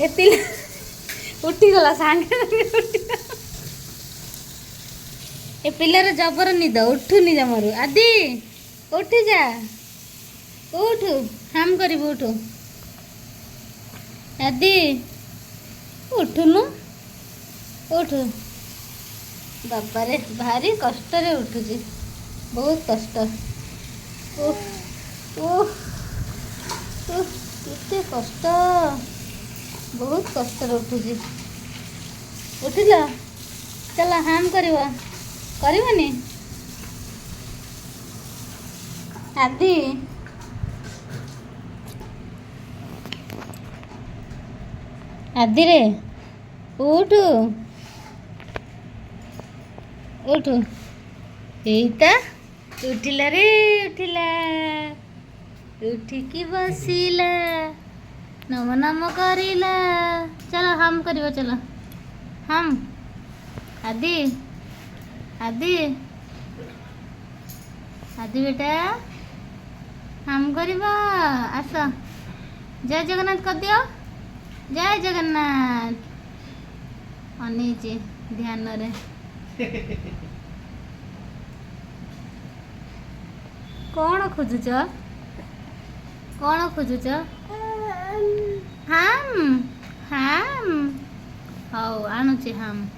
ए पिला उठीगला सांगे सांगे उठीगला ए पिलार जबर निद उठुनी जमारू आदि उठी जा उठ हम करिब उठ आदि उठुनु उठ बाबा रे भारी कष्ट रे उठुची बहुत कष्ट ओह ओह केते कष्ट बहुत कष्ट रे उठुची उठिला चला हम करवा करबनी आदि आदि रे उठ उठ एइता उठिला रे उठिला उठिकी बसिला नम नम करिला चलो हम करवा चलो हम आदि आदि आदि बेटा हम करवा आस जय जगन्नाथ कर दियो जय जगन्नाथ अनिचे ध्यान रे कौन खोजुच कौन खोजुच हम हम हौ आणुचे हम